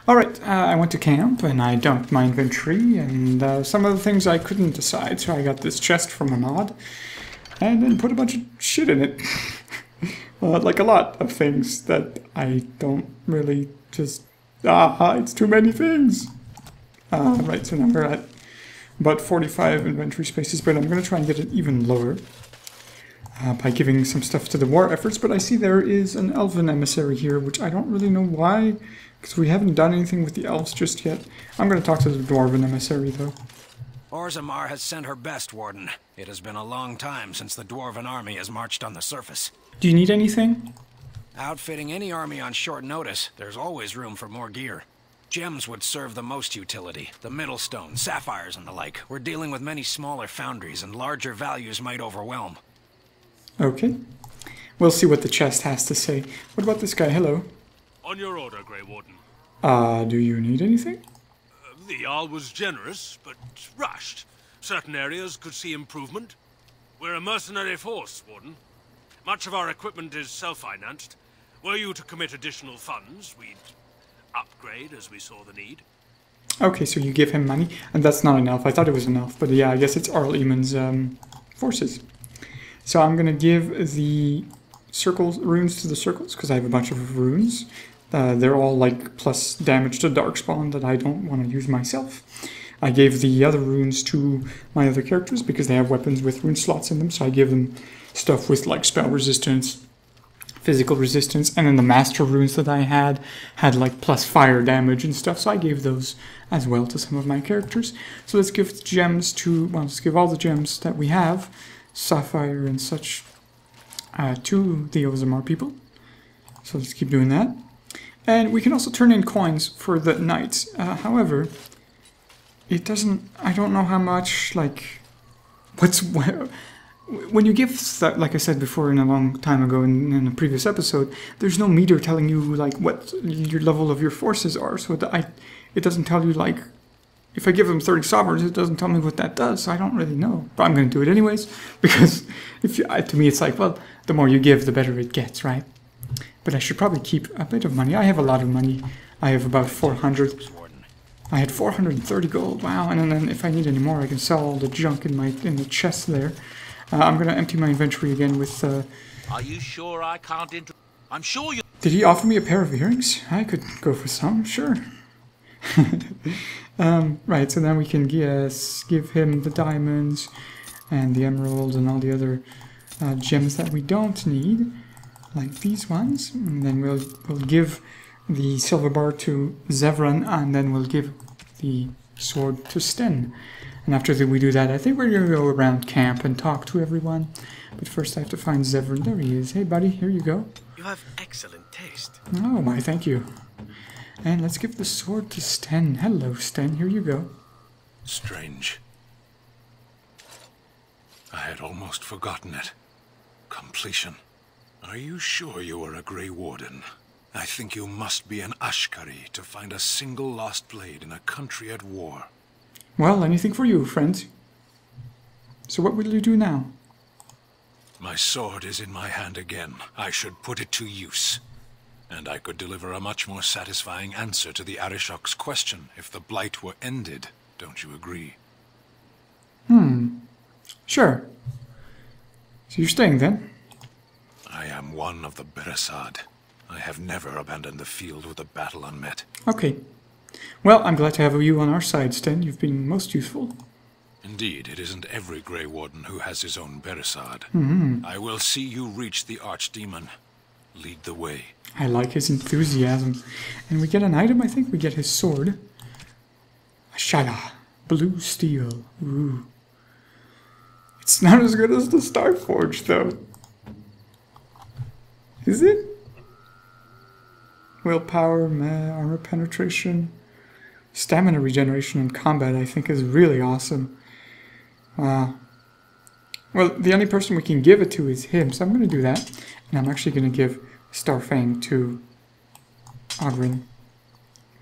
Alright, I went to camp and I dumped my inventory and some of the things I couldn't decide, so I got this chest from a mod and then put a bunch of shit in it. Like a lot of things that I don't really just... it's too many things! Right, so now we're at about 45 inventory spaces, but I'm going to try and get it even lower by giving some stuff to the war efforts, but I see there is an elven emissary here, which I don't really know why, because we haven't done anything with the elves just yet. I'm going to talk to the dwarven emissary, though. Orzammar has sent her best, Warden. It has been a long time since the dwarven army has marched on the surface. Do you need anything? Outfitting any army on short notice, there's always room for more gear. Gems would serve the most utility. The Middlestone, sapphires and the like. We're dealing with many smaller foundries, and larger values might overwhelm. Okay. We'll see what the chest has to say. What about this guy? Hello. On your order, Grey Warden. Do you need anything? The Jarl was generous, but rushed. Certain areas could see improvement. We're a mercenary force, Warden. Much of our equipment is self-financed. Were you to commit additional funds, we'd upgrade as we saw the need. Okay, so you give him money, and that's not an elf. I thought it was an elf, but yeah, I guess it's Arl Eamon's forces. So I'm gonna give the circles runes to the circles because I have a bunch of runes. They're all like plus damage to Darkspawn that I don't want to use myself. I gave the other runes to my other characters because they have weapons with rune slots in them, so I give them stuff with like spell resistance, physical resistance, and then the master runes that I had like plus fire damage and stuff, so I gave those as well to some of my characters. So let's give gems to, well, let's give all the gems that we have, sapphire and such, to the Orzammar people. So let's keep doing that. And we can also turn in coins for the knights. However, it doesn't, I don't know how much, like, when you give stuff, like I said before in a long time ago in a previous episode, there's no meter telling you, like, what your level of your forces are. So it doesn't tell you, like, if I give them 30 sovereigns, it doesn't tell me what that does. So I don't really know. But I'm going to do it anyways, because to me it's like, well, the more you give, the better it gets, right? But I should probably keep a bit of money. I have a lot of money. I have about 400. I had 430 gold. Wow. And then if I need any more, I can sell all the junk in the chest there. I'm going to empty my inventory again with... Are you sure I can't I'm sure you... Did he offer me a pair of earrings? I could go for some, sure. Right, so then we can give him the diamonds and the emeralds and all the other gems that we don't need. Like these ones, and then we'll give the silver bar to Zevran, and then we'll give the sword to Sten. And after we do that, I think we're going to go around camp and talk to everyone. But first I have to find Zevran. There he is. Hey buddy, here you go. You have excellent taste. Oh my, thank you. And let's give the sword to Sten. Hello Sten, here you go. Strange. I had almost forgotten it. Completion. Are you sure you are a Grey Warden? I think you must be an Ashkari to find a single lost blade in a country at war. Well, anything for you, friend. So what will you do now? My sword is in my hand again. I should put it to use. And I could deliver a much more satisfying answer to the Arishok's question if the blight were ended. Don't you agree? Sure. So you're staying then? I am one of the Beresad. I have never abandoned the field with a battle unmet. Okay. Well, I'm glad to have you on our side, Sten. You've been most useful. Indeed, it isn't every Grey Warden who has his own Beresad. I will see you reach the Archdemon. Lead the way. I like his enthusiasm. And we get an item, I think. We get his sword. A Shala. Blue steel. Ooh. It's not as good as the Starforge, though. Is it? Willpower, armor penetration, stamina regeneration in combat, I think is really awesome. Wow. Well, the only person we can give it to is him, so I'm going to do that. And I'm actually going to give Starfang to Ogron.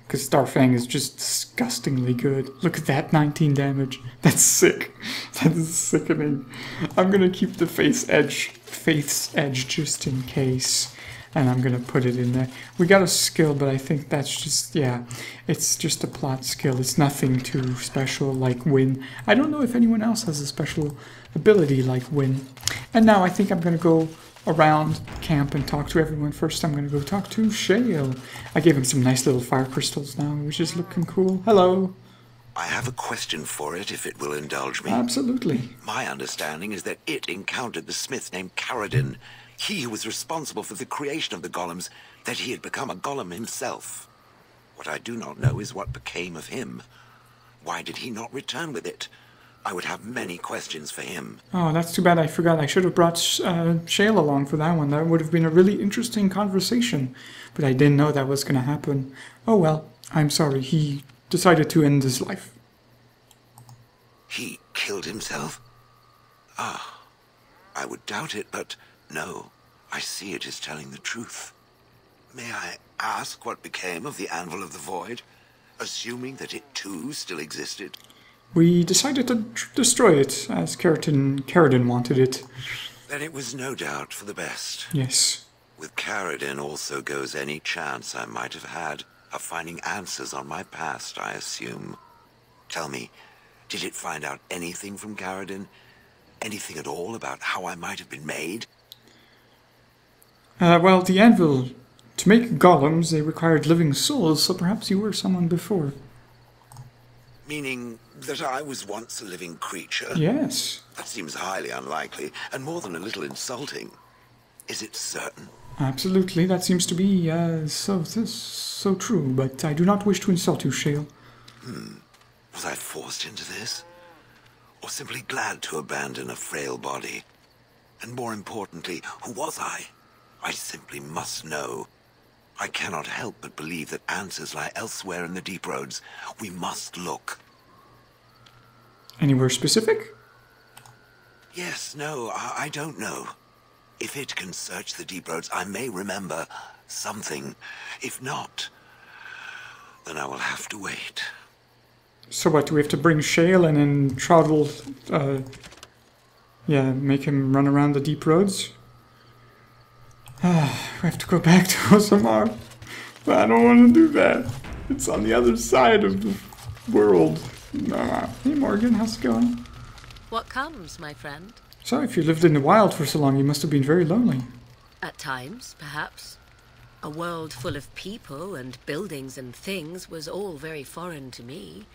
Because Starfang is just disgustingly good. Look at that, 19 damage. That's sick. That is sickening. I'm going to keep the face Faith's Edge just in case. And I'm going to put it in there. We got a skill, but I think that's just, yeah, it's just a plot skill. It's nothing too special like Win. I don't know if anyone else has a special ability like Win. And now I think I'm going to go around camp and talk to everyone. First, I'm going to go talk to Shale. I gave him some nice little fire crystals now, which is looking cool. Hello. I have a question for it, if it will indulge me. Absolutely. My understanding is that it encountered the smith named Caradin. He who was responsible for the creation of the golems, that he had become a golem himself. What I do not know is what became of him. Why did he not return with it? I would have many questions for him. Oh, that's too bad. I forgot. I should have brought Shale along for that one. That would have been a really interesting conversation. But I didn't know that was going to happen. Oh well, I'm sorry. He decided to end his life. He killed himself? Ah, I would doubt it, but no, I see it is telling the truth. May I ask what became of the Anvil of the Void, assuming that it too still existed? We decided to destroy it, as Caradin wanted it. Then it was no doubt for the best. Yes. With Caradin also goes any chance I might have had of finding answers on my past, I assume. Tell me, did it find out anything from Caradin? Anything at all about how I might have been made? Well, the anvil, to make golems, they required living souls, so perhaps you were someone before. Meaning that I was once a living creature? Yes. That seems highly unlikely, and more than a little insulting. Is it certain? Absolutely, that seems to be so true, but I do not wish to insult you, Shale. Was I forced into this? Or simply glad to abandon a frail body? And more importantly, who was I? I simply must know. I cannot help but believe that answers lie elsewhere in the deep roads. We must look. Anywhere specific? Yes, no, I don't know. If it can search the deep roads, I may remember something. If not, then I will have to wait. So what, do we have to bring Shale and then Trottle, make him run around the deep roads? We have to go back to Osamar. But I don't want to do that. It's on the other side of the world. Hey Morgan, how's it going? What comes, my friend? So if you lived in the wild for so long, you must have been very lonely. At times, perhaps. A world full of people and buildings and things was all very foreign to me.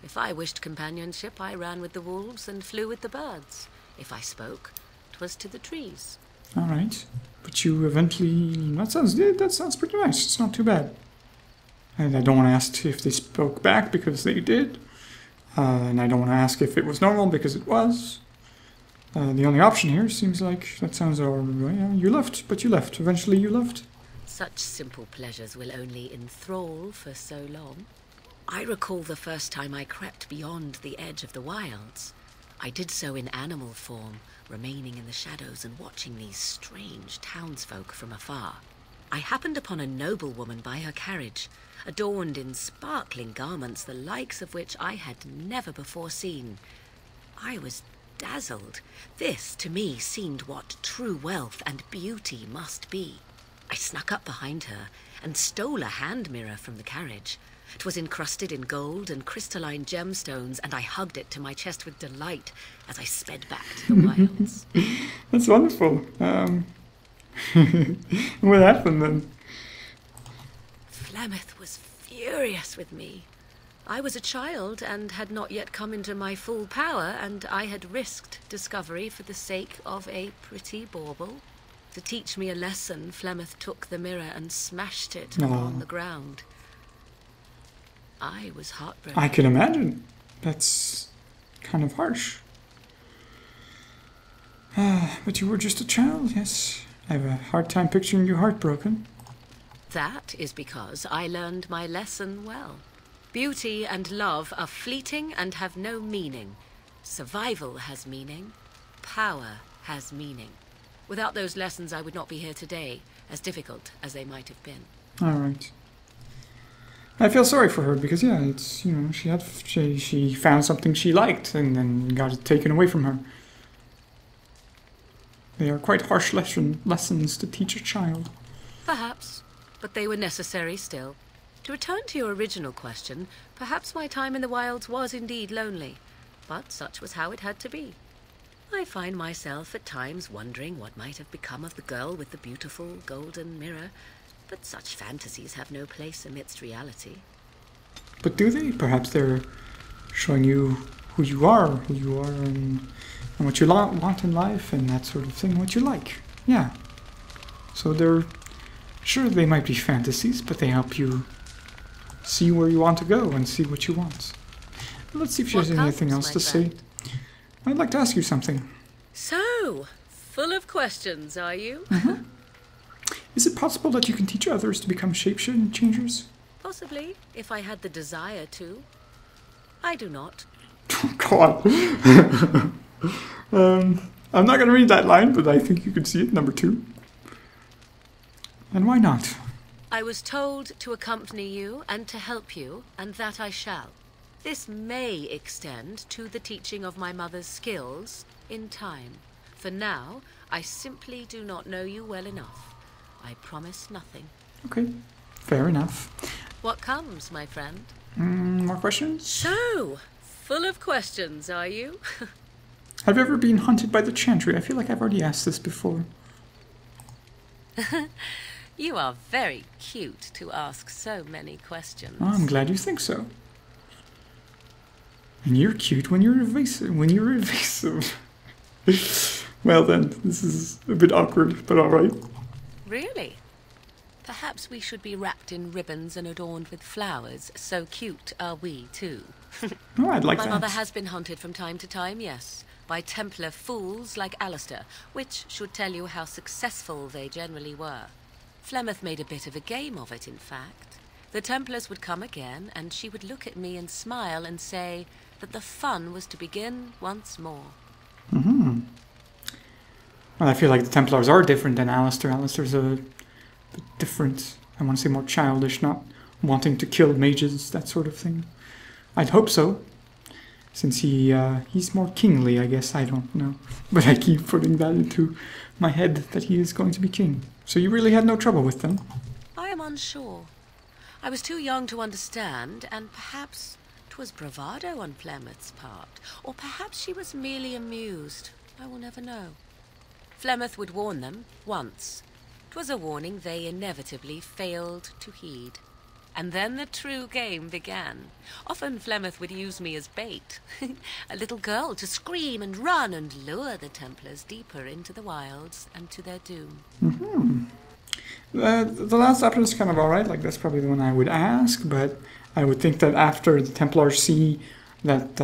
If I wished companionship, I ran with the wolves and flew with the birds. If I spoke, 'twas to the trees. All right. But you eventually... That sounds pretty nice. It's not too bad. And I don't want to ask if they spoke back, because they did. And I don't want to ask if it was normal, because it was. The only option here seems like... That sounds alright. Yeah, you left, but you left. Eventually you left. Such simple pleasures will only enthrall for so long. I recall the first time I crept beyond the edge of the wilds. I did so in animal form, remaining in the shadows and watching these strange townsfolk from afar. I happened upon a noblewoman by her carriage, adorned in sparkling garments, the likes of which I had never before seen. I was dazzled. This, to me, seemed what true wealth and beauty must be. I snuck up behind her and stole a hand mirror from the carriage. It was encrusted in gold and crystalline gemstones, and I hugged it to my chest with delight as I sped back to the wilds. That's wonderful. What happened then? Flemeth was furious with me. I was a child and had not yet come into my full power, and I had risked discovery for the sake of a pretty bauble. To teach me a lesson, Flemeth took the mirror and smashed it upon the ground. I was heartbroken. I can imagine. That's kind of harsh. But you were just a child, yes. I have a hard time picturing you heartbroken. That is because I learned my lesson well. Beauty and love are fleeting and have no meaning. Survival has meaning. Power has meaning. Without those lessons, I would not be here today, as difficult as they might have been. All right. I feel sorry for her because, yeah, it's, you know, she found something she liked and then got it taken away from her. They are quite harsh lessons to teach a child. Perhaps, but they were necessary still. To return to your original question, perhaps my time in the wilds was indeed lonely, but such was how it had to be. I find myself at times wondering what might have become of the girl with the beautiful golden mirror, but such fantasies have no place amidst reality. But do they? Perhaps they're showing you who you are, and what you want in life, and that sort of thing, what you like. Yeah. So they're... Sure, they might be fantasies, but they help you see where you want to go and see what you want. Let's see if she has anything else to say. I'd like to ask you something. So, full of questions, are you? Mm-hmm. Is it possible that you can teach others to become shape-changers? Possibly, if I had the desire to. I do not. God. I'm not going to read that line, but I think you could see it, number 2. And why not? I was told to accompany you and to help you, and that I shall. This may extend to the teaching of my mother's skills in time. For now, I simply do not know you well enough. I promise nothing. Okay, fair enough. What comes, my friend? More questions? So, full of questions, are you? Have you ever been hunted by the Chantry? I feel like I've already asked this before. You are very cute to ask so many questions. Oh, I'm glad you think so. And you're cute when you're evasive. Well then, this is a bit awkward, but alright. Really? Perhaps we should be wrapped in ribbons and adorned with flowers. So cute are we, too. Oh, I'd like that. My mother has been hunted from time to time, yes, by Templar fools like Allister, which should tell you how successful they generally were. Flemeth made a bit of a game of it, in fact. The Templars would come again, and she would look at me and smile and say that the fun was to begin once more. Mm-hmm. Well, I feel like the Templars are different than Allister. Allister's a bit different. I want to say more childish, not wanting to kill mages, that sort of thing. I'd hope so, since he's more kingly, I guess. I don't know. But I keep putting that into my head that he is going to be king. So you really had no trouble with them? I am unsure. I was too young to understand, and perhaps 'twas bravado on Flemeth's part, or perhaps she was merely amused. I will never know. Flemeth would warn them, once. 'Twas a warning they inevitably failed to heed. And then the true game began. Often Flemeth would use me as bait. A little girl to scream and run and lure the Templars deeper into the wilds and to their doom. Mm-hmm. The last chapter is kind of alright, like that's probably the one I would ask, but I would think that after the Templars see that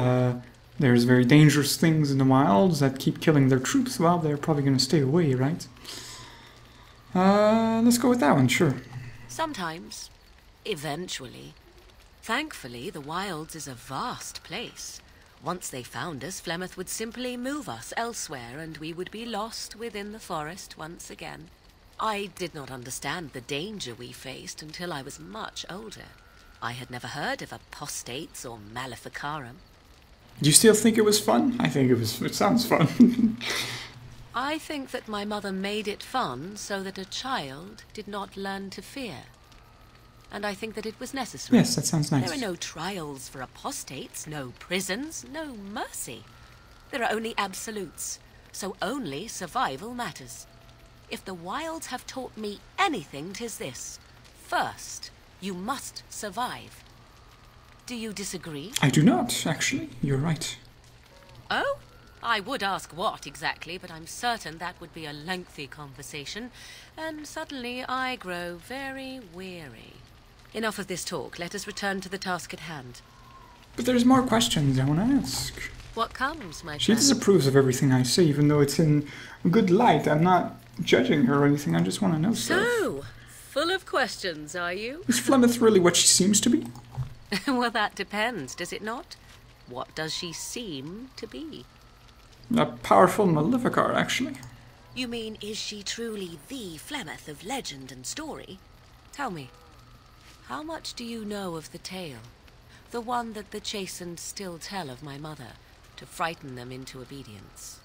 there's very dangerous things in the wilds that keep killing their troops, well, they're probably going to stay away, right? Let's go with that one, sure. Sometimes. Eventually. Thankfully, the wilds is a vast place. Once they found us, Flemeth would simply move us elsewhere, and we would be lost within the forest once again. I did not understand the danger we faced until I was much older. I had never heard of apostates or maleficarum. Do you still think it was fun? I think it sounds fun. I think that my mother made it fun so that a child did not learn to fear. And I think that it was necessary. Yes, that sounds nice. There are no trials for apostates, no prisons, no mercy. There are only absolutes, so only survival matters. If the wilds have taught me anything, 'tis this. First, you must survive. Do you disagree? I do not, actually. You're right. Oh? I would ask what exactly, but I'm certain that would be a lengthy conversation, and suddenly I grow very weary. Enough of this talk. Let us return to the task at hand. But there's more questions I want to ask. What comes, my She friend? disapproves of everything I say, even though it's in a good light. I'm not judging her or anything. I just want to know stuff. So, full of questions, are you? Is Flemeth really what she seems to be? Well, that depends, does it not? What does she seem to be? A powerful Maleficar, actually. You mean, is she truly the Flemeth of legend and story? Tell me, how much do you know of the tale? The one that the chastened still tell of my mother, to frighten them into obedience.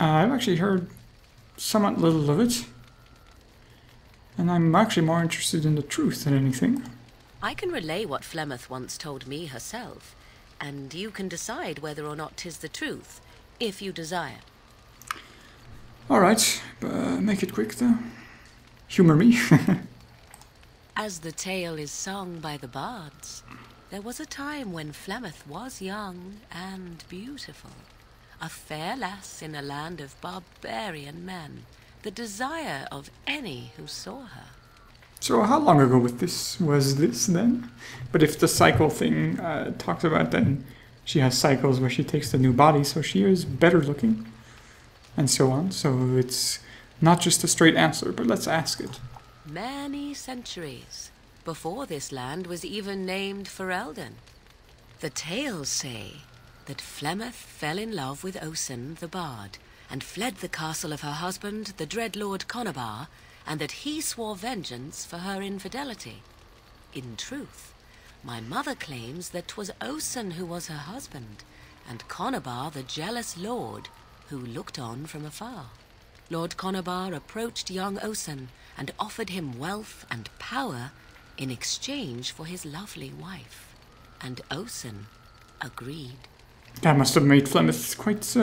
I've actually heard somewhat little of it. And I'm actually more interested in the truth than anything. I can relay what Flemeth once told me herself, and you can decide whether or not 'tis the truth, if you desire. Alright, make it quick though. Humor me. As the tale is sung by the bards, there was a time when Flemeth was young and beautiful. A fair lass in a land of barbarian men, the desire of any who saw her. So how long ago was this then? But if the cycle thing talks about, then she has cycles where she takes the new body, so she is better looking, and so on. So it's not just a straight answer, but let's ask it. Many centuries before this land was even named Ferelden. The tales say that Flemeth fell in love with Osen the Bard, and fled the castle of her husband, the dread Lord Conda, and that he swore vengeance for her infidelity. In truth, my mother claims that 'twas Osen who was her husband, and Conda the jealous lord who looked on from afar. Lord Conda approached young Osen and offered him wealth and power in exchange for his lovely wife, and Osen agreed. That must have made Flemeth quite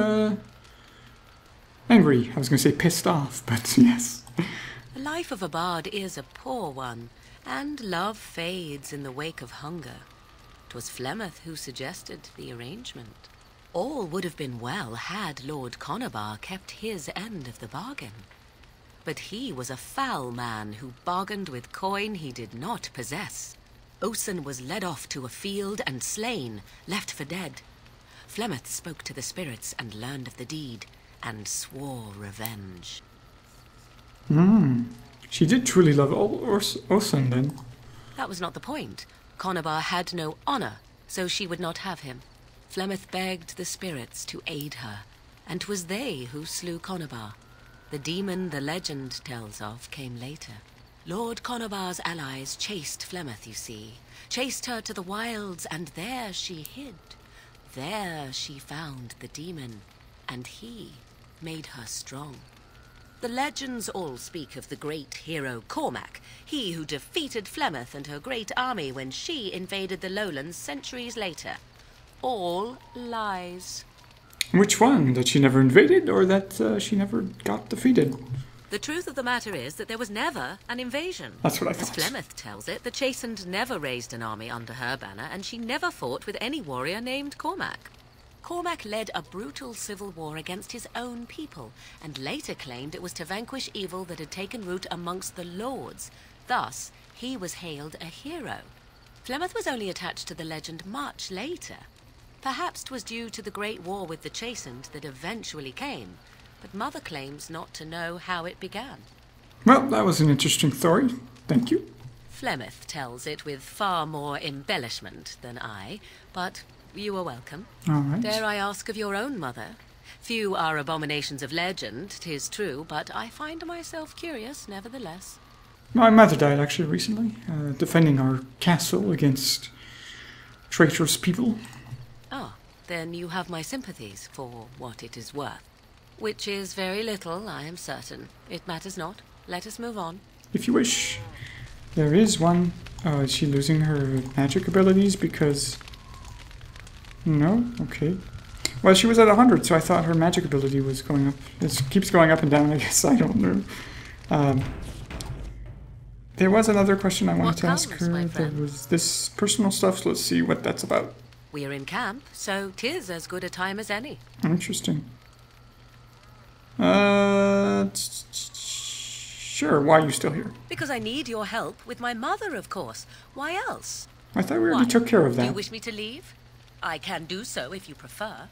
angry. I was going to say pissed off, but yes. The life of a bard is a poor one, and love fades in the wake of hunger. 'Twas Flemeth who suggested the arrangement. All would have been well had Lord Conda kept his end of the bargain. But he was a foul man who bargained with coin he did not possess. Osen was led off to a field and slain, left for dead. Flemeth spoke to the spirits and learned of the deed, and swore revenge. She did truly love Osen then. That was not the point. Conda had no honor, so she would not have him. Flemeth begged the spirits to aid her, and 'twas they who slew Conda. The demon the legend tells of came later. Lord Conda's allies chased Flemeth, you see. Chased her to the wilds, and there she hid. There she found the demon, and he made her strong. The legends all speak of the great hero Cormac, he who defeated Flemeth and her great army when she invaded the lowlands centuries later. All lies. Which one? That she never invaded, or that she never got defeated? The truth of the matter is that there was never an invasion. That's what I As thought. Flemeth tells it, the Chastened never raised an army under her banner, and she never fought with any warrior named Cormac. Cormac led a brutal civil war against his own people, and later claimed it was to vanquish evil that had taken root amongst the lords. Thus, he was hailed a hero. Flemeth was only attached to the legend much later. Perhaps 'twas due to the great war with the Chastened that eventually came, but Mother claims not to know how it began. Well, that was an interesting story. Thank you. Flemeth tells it with far more embellishment than I, but you are welcome. All right. Dare I ask of your own mother? Few are abominations of legend, 'tis true, but I find myself curious nevertheless. My mother died actually recently, defending our castle against traitorous people. Ah, then you have my sympathies for what it is worth. Which is very little, I am certain. It matters not. Let us move on. If you wish. There is one. Oh, is she losing her magic abilities because... No? Okay. Well, she was at 100, so I thought her magic ability was going up. It keeps going up and down, I guess. I don't know. There was another question I wanted to ask her. There was this personal stuff, so let's see what that's about. We are in camp, so 'tis as good a time as any. Interesting. Sure, why are you still here? Because I need your help with my mother, of course. Why else? I thought we already took care of Do you that. wish me to leave? I can do so if you prefer.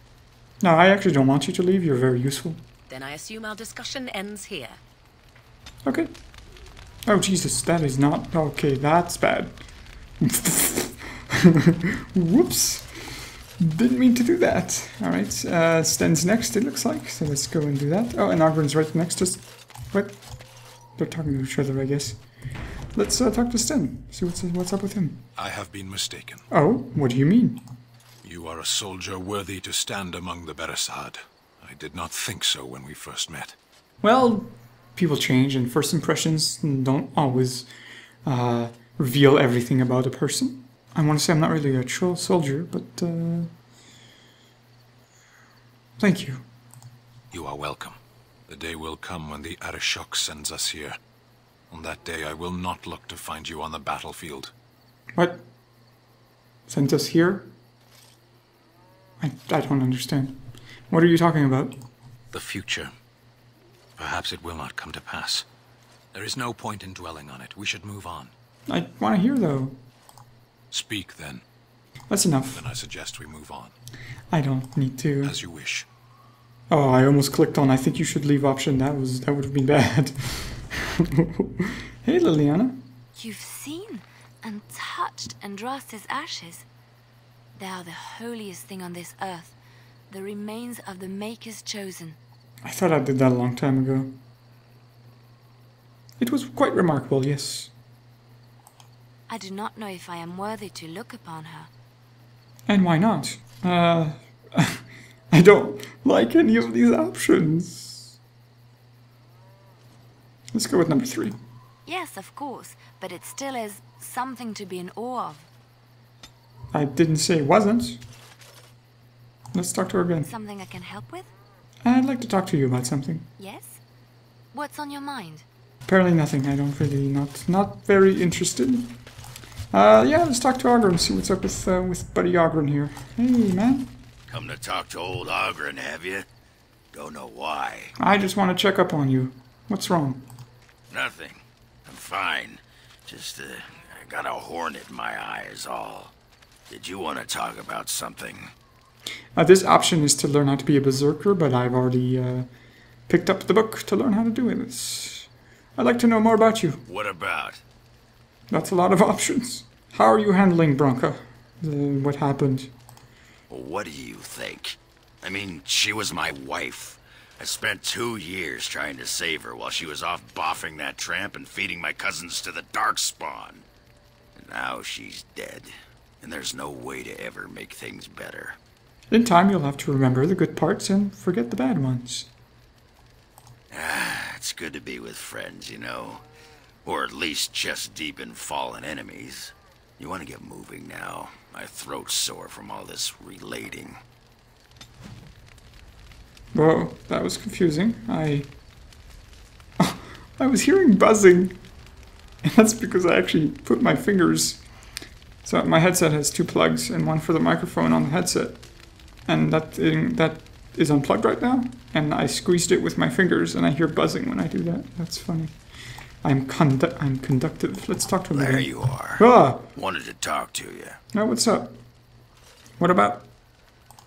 No, I actually don't want you to leave. You're very useful. Then I assume our discussion ends here. Okay. Oh, Jesus, that is not... Okay, that's bad. Whoops. Didn't mean to do that. Alright, Sten's next, it looks like. So let's go and do that. Oh, and Ogron's right next to... What? They're talking to each other, I guess. Let's talk to Sten. See what's up with him. I have been mistaken. Oh, what do you mean? You are a soldier worthy to stand among the Beresad. I did not think so when we first met. Well, people change, and first impressions don't always reveal everything about a person. I want to say I'm not really a troll soldier, but thank you. You are welcome. The day will come when the Arishok sends us here. On that day, I will not look to find you on the battlefield. What? Sent us here? I don't understand. What are you talking about? The future. Perhaps it will not come to pass. There is no point in dwelling on it. We should move on. I want to hear, though. Speak, then. That's enough. Then I suggest we move on. I don't need to. As you wish. Oh, I almost clicked on I think you should leave option. That would have been bad. Hey, Liliana. You've seen and touched Andraste's ashes. They are the holiest thing on this earth. The remains of the Maker's chosen. I thought I did that a long time ago. It was quite remarkable, yes. I do not know if I am worthy to look upon her. And why not? I don't like any of these options. Let's go with number 3. Yes, of course, but it still is something to be in awe of. I didn't say it wasn't. Let's talk to her again. Something I can help with? I'd like to talk to you about something. Yes? What's on your mind? Apparently nothing. I don't really, not very interested. Yeah, let's talk to Ogron, see what's up with Buddy Ogron here. Hey, man. Come to talk to old Ogron, have you? Don't know why. I just want to check up on you. What's wrong? Nothing. I'm fine. Just, I got a hornet in my eye is all. Did you want to talk about something? This option is to learn how to be a berserker, but I've already picked up the book to learn how to do it. I'd like to know more about you. What about? That's a lot of options. How are you handling Bronca? What happened? What do you think? I mean, she was my wife. I spent 2 years trying to save her while she was off boffing that tramp and feeding my cousins to the Darkspawn. And now she's dead, and there's no way to ever make things better. In time, you'll have to remember the good parts and forget the bad ones. It's good to be with friends, you know. Or at least chest deep in fallen enemies. You want to get moving now. My throat's sore from all this relating. Whoa, that was confusing. I was hearing buzzing. And that's because I actually put my fingers... So my headset has 2 plugs and one for the microphone on the headset. And that is unplugged right now. And I squeezed it with my fingers and I hear buzzing when I do that. That's funny. I'm conductive. Let's talk to him. There you are. Ah! Wanted to talk to you. Oh, what's up? What about?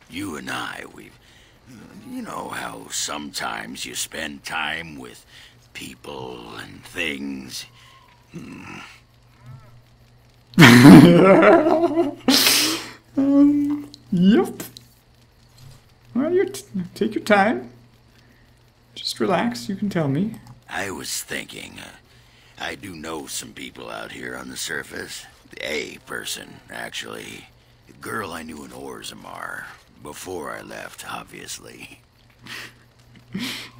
You and I, you know how sometimes you spend time with people and things. Yep. Well, take your time. Just relax. You can tell me. I was thinking, I do know some people out here on the surface. A person, actually. A girl I knew in Orzammar. Before I left, obviously.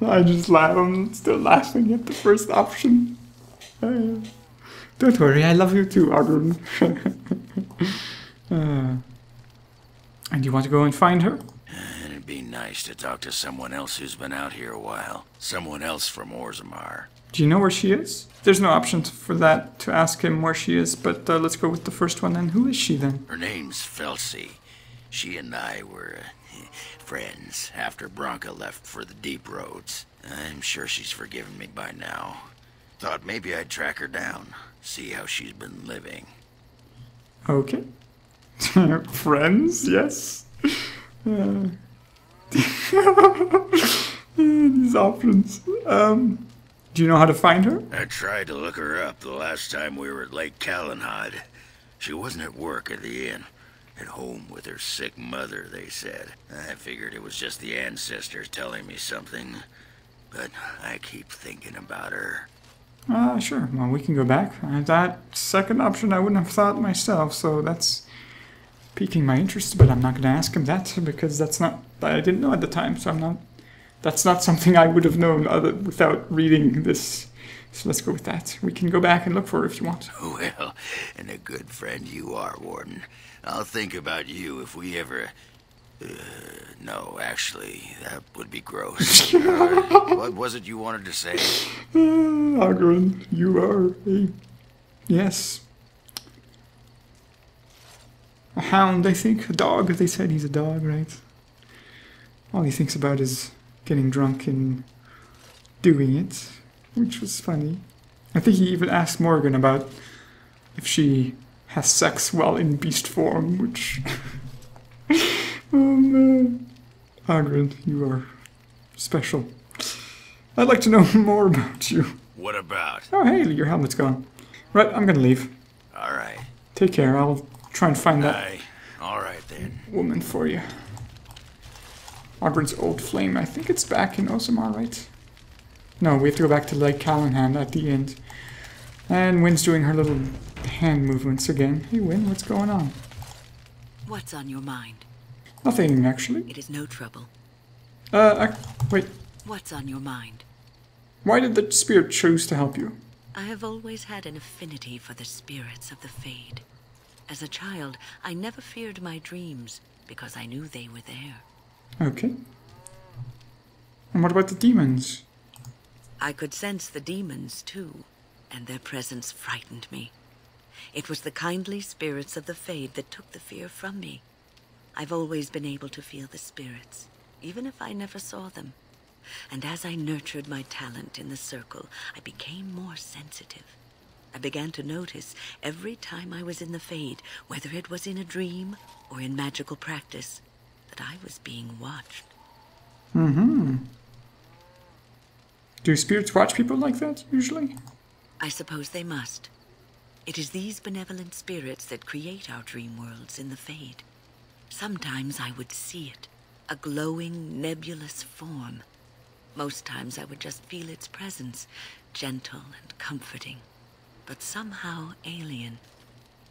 I just laugh. I'm still laughing at the first option. Don't worry, I love you too, Ogron. And you want to go and find her? It'd be nice to talk to someone else who's been out here a while. Someone else from Orzammar. Do you know where she is? There's no option for that to ask him where she is, but let's go with the first one then. Who is she then? Her name's Felsi. She and I were friends after Bronca left for the deep roads. I'm sure she's forgiven me by now. Thought maybe I'd track her down, see how she's been living. Okay. Friends, yes. These options. Do you know how to find her? I tried to look her up the last time we were at Lake Calenhad. She wasn't at work at the inn. At home with her sick mother, they said. I figured it was just the ancestors telling me something. But I keep thinking about her. Sure. Well, we can go back. That second option I wouldn't have thought myself, so that's piquing my interest, but I'm not going to ask him that because that's not... I didn't know at the time, so I'm not That's not something I would have known without reading this. So let's go with that. We can go back and look for it if you want. Well, and a good friend you are, Warden. I'll think about you if we ever... no, actually, that would be gross. What was it you wanted to say? Ogron, you are a... Yes. A hound, I think. A dog. They said he's a dog, right? All he thinks about is getting drunk and doing it, which was funny. I think he even asked Morgan about if she has sex while in beast form, which... Oh man. Ogron, you are special. I'd like to know more about you. What about? Oh hey, your helmet's gone. Right, I'm gonna leave. Alright. Take care, I'll try and find that Alright then. woman for you. Ogren's old flame, I think it's back in Osamar, right? No, we have to go back to Lake Callahan at the end. And Wynn's doing her little hand movements again. Hey Wynn, what's going on? What's on your mind? Nothing, actually. It is no trouble. Wait. What's on your mind? Why did the spirit choose to help you? I have always had an affinity for the spirits of the Fade. As a child, I never feared my dreams because I knew they were there. Okay. And what about the demons? I could sense the demons, too, and their presence frightened me. It was the kindly spirits of the Fade that took the fear from me. I've always been able to feel the spirits, even if I never saw them. And as I nurtured my talent in the circle, I became more sensitive. I began to notice every time I was in the Fade, whether it was in a dream or in magical practice, that I was being watched. Mm-hmm. Do spirits watch people like that, usually? I suppose they must. It is these benevolent spirits that create our dream worlds in the Fade. Sometimes I would see it, a glowing, nebulous form. Most times I would just feel its presence, gentle and comforting, but somehow alien.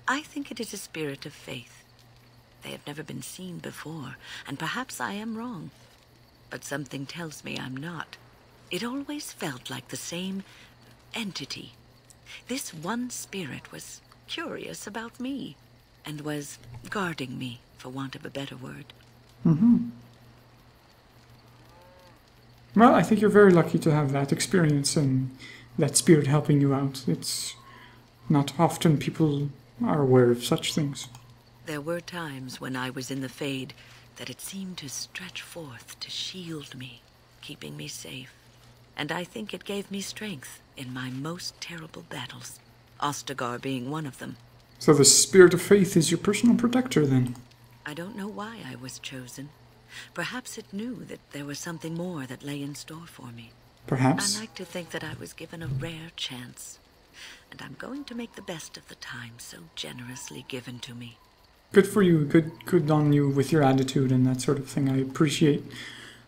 I think it is a spirit of faith. They have never been seen before, and perhaps I am wrong. But something tells me I'm not. It always felt like the same entity. This one spirit was curious about me, and was guarding me, for want of a better word. Mm-hmm. Well, I think you're very lucky to have that experience and that spirit helping you out. It's not often people are aware of such things. There were times when I was in the Fade that it seemed to stretch forth to shield me, keeping me safe. And I think it gave me strength in my most terrible battles, Ostagar being one of them. So the spirit of faith is your personal protector, then? I don't know why I was chosen. Perhaps it knew that there was something more that lay in store for me. Perhaps. I like to think that I was given a rare chance, and I'm going to make the best of the time so generously given to me. Good for you. Good on you with your attitude and that sort of thing. I appreciate.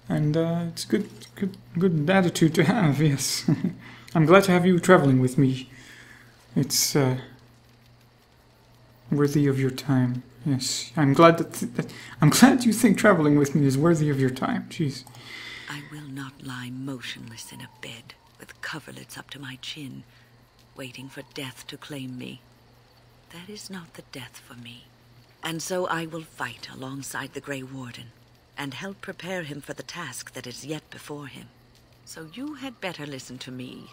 And it's good attitude to have, yes. I'm glad to have you traveling with me. It's worthy of your time. Yes, I'm glad I'm glad you think traveling with me is worthy of your time. Jeez. I will not lie motionless in a bed with coverlets up to my chin, waiting for death to claim me. That is not the death for me. And so I will fight alongside the Grey Warden, and help prepare him for the task that is yet before him. So you had better listen to me,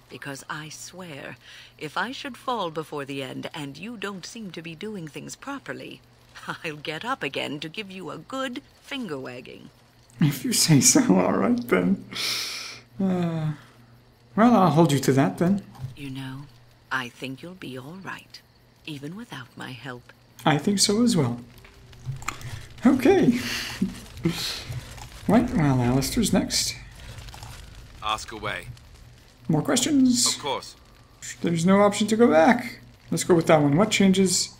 because I swear, if I should fall before the end and you don't seem to be doing things properly, I'll get up again to give you a good finger-wagging. If you say so, all right then. Well, I'll hold you to that then. You know, I think you'll be all right, even without my help. I think so as well. Okay. Right, well, Allister's next. Ask away. More questions? Of course. There's no option to go back. Let's go with that one. What changes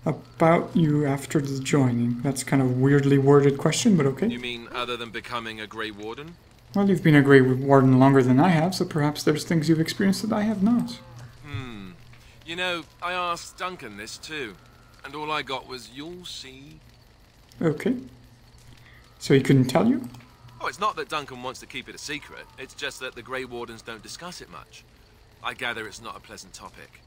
about you after the joining? That's kind of weirdly worded question, but okay. You mean other than becoming a Grey Warden? Well, you've been a Grey Warden longer than I have, so perhaps there's things you've experienced that I have not. You know, I asked Duncan this too, and all I got was, "You'll see." Okay. So he couldn't tell you? Oh, it's not that Duncan wants to keep it a secret. It's just that the Grey Wardens don't discuss it much. I gather it's not a pleasant topic.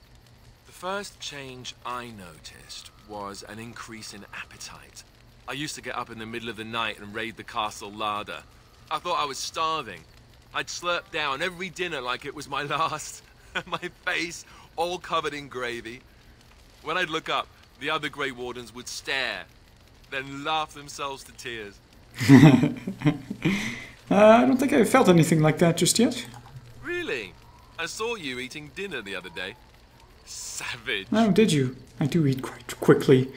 The first change I noticed was an increase in appetite. I used to get up in the middle of the night and raid the castle larder. I thought I was starving. I'd slurp down every dinner like it was my last. My face all covered in gravy. When I'd look up, the other Grey Wardens would stare, then laugh themselves to tears. I don't think I felt anything like that just yet. Really? I saw you eating dinner the other day. Savage. Oh, did you? I do eat quite quickly.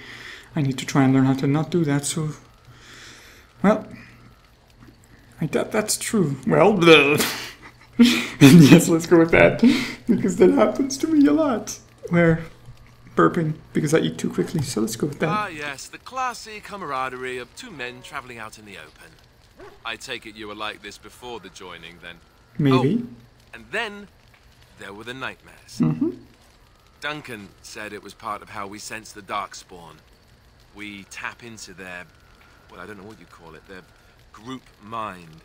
I need to try and learn how to not do that, so... Well... I doubt that's true. Well, and yes, let's go with that. Because that happens to me a lot. Where... burping, because I eat too quickly, so let's go with that. Ah, yes, the classy camaraderie of two men traveling out in the open. I take it you were like this before the joining, then? Maybe. Oh, and then there were the nightmares. Mm-hmm. Duncan said it was part of how we sense the Darkspawn. We tap into their, well, I don't know what you call it, their group mind.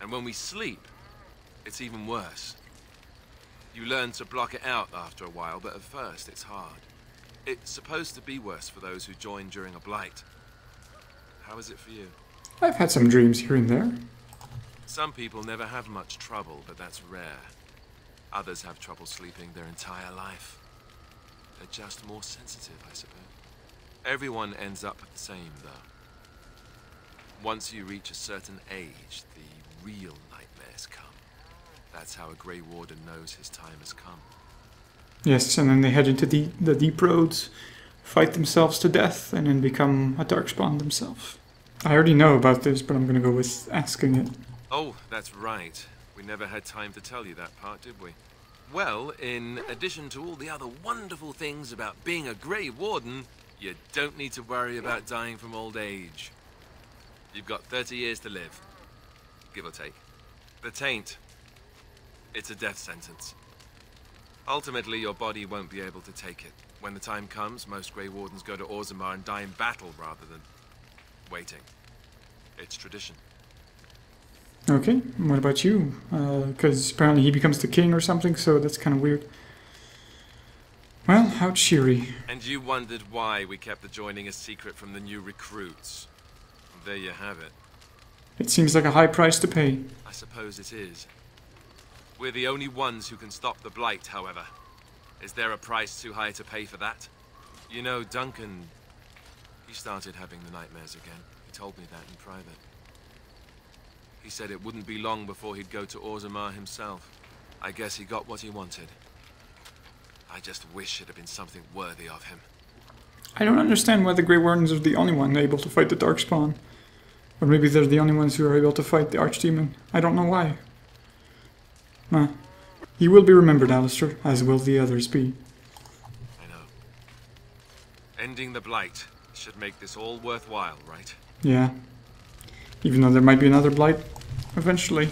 And when we sleep, it's even worse. You learn to block it out after a while, but at first it's hard. It's supposed to be worse for those who join during a blight. How is it for you? I've had some dreams here and there. Some people never have much trouble, but that's rare. Others have trouble sleeping their entire life. They're just more sensitive, I suppose. Everyone ends up the same, though. Once you reach a certain age, the real nightmares come. That's how a Grey Warden knows his time has come. Yes, and then they head into the deep roads, fight themselves to death, and then become a Darkspawn themselves. I already know about this, but I'm going to go with asking it. Oh, that's right. We never had time to tell you that part, did we? Well, in addition to all the other wonderful things about being a Grey Warden, you don't need to worry about dying from old age. You've got 30 years to live, give or take. The Taint. It's a death sentence. Ultimately, your body won't be able to take it. When the time comes, most Grey Wardens go to Orzammar and die in battle rather than waiting. It's tradition. Okay, what about you? Because apparently he becomes the king or something, so that's kind of weird. Well, how cheery. And you wondered why we kept the joining a secret from the new recruits. There you have it. It seems like a high price to pay. I suppose it is. We're the only ones who can stop the Blight, however. Is there a price too high to pay for that? You know, Duncan, he started having the nightmares again. He told me that in private. He said it wouldn't be long before he'd go to Orzammar himself. I guess he got what he wanted. I just wish it had been something worthy of him. I don't understand why the Grey Wardens are the only one able to fight the Darkspawn. Or maybe they're the only ones who are able to fight the Archdemon. I don't know why. He will be remembered, Allister, as will the others be. I know. Ending the Blight should make this all worthwhile, right? Yeah. Even though there might be another Blight eventually.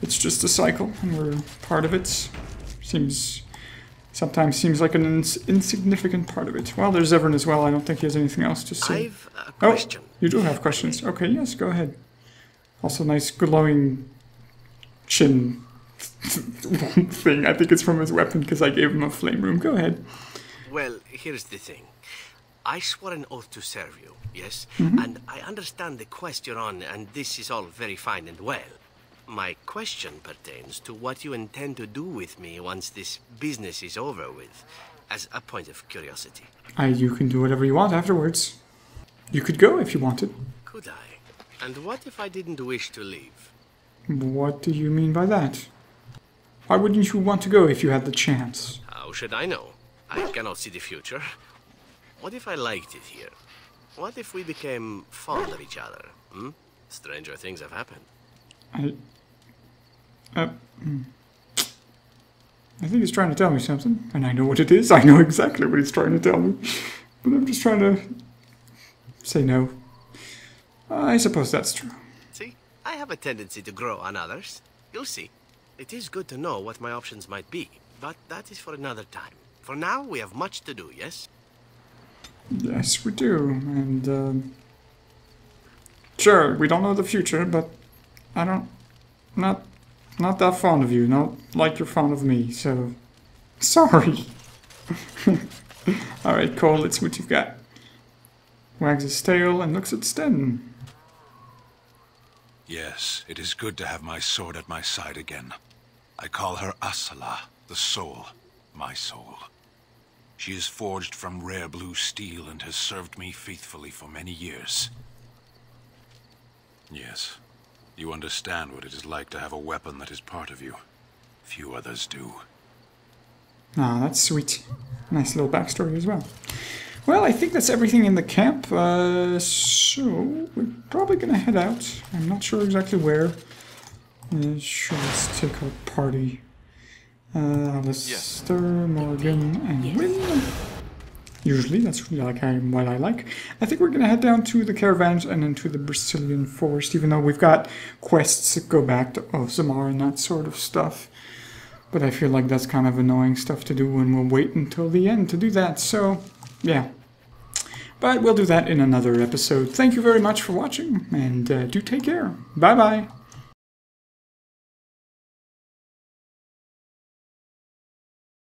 It's just a cycle, and we're part of it. Sometimes seems like an insignificant part of it. Well, there's Everin as well. I don't think he has anything else to say. I've a question. Oh, you do have questions. Okay, yes, go ahead. Also, nice glowing chin thing. I think it's from his weapon because I gave him a flame room. Go ahead. Well, here's the thing. I swore an oath to serve you, yes? Mm-hmm. And I understand the quest you're on, and this is all very fine and well. My question pertains to what you intend to do with me once this business is over with, as a point of curiosity. You can do whatever you want afterwards. You could go if you wanted. Could I? And what if I didn't wish to leave? What do you mean by that? Why wouldn't you want to go if you had the chance? How should I know? I cannot see the future. What if I liked it here? What if we became fond of each other? Stranger things have happened. I think he's trying to tell me something, and I know what it is. I know exactly what he's trying to tell me, but I'm just trying to say no. I suppose that's true. See, I have a tendency to grow on others. You'll see. It is good to know what my options might be, but that is for another time. For now, we have much to do, yes? Yes, we do, and Sure, we don't know the future, but I don't... Not that fond of you. Not like you're fond of me, so... Sorry. Alright, Cole, let's see what you've got. Wags his tail and looks at Sten. Yes, it is good to have my sword at my side again. I call her Asala, the soul, my soul. She is forged from rare blue steel and has served me faithfully for many years. Yes, you understand what it is like to have a weapon that is part of you. Few others do. Ah, that's sweet. Nice little backstory as well. Well, I think that's everything in the camp, so we're probably gonna head out. I'm not sure exactly where. Sure, let's take our party. Allister, Morgan, and Wynne. Usually, that's really what I like. I think we're gonna head down to the caravans and into the Brazilian forest, even though we've got quests that go back to Ozamar and that sort of stuff. But I feel like that's kind of annoying stuff to do, and we'll wait until the end to do that, so... yeah. But we'll do that in another episode. Thank you very much for watching, and do take care. Bye-bye.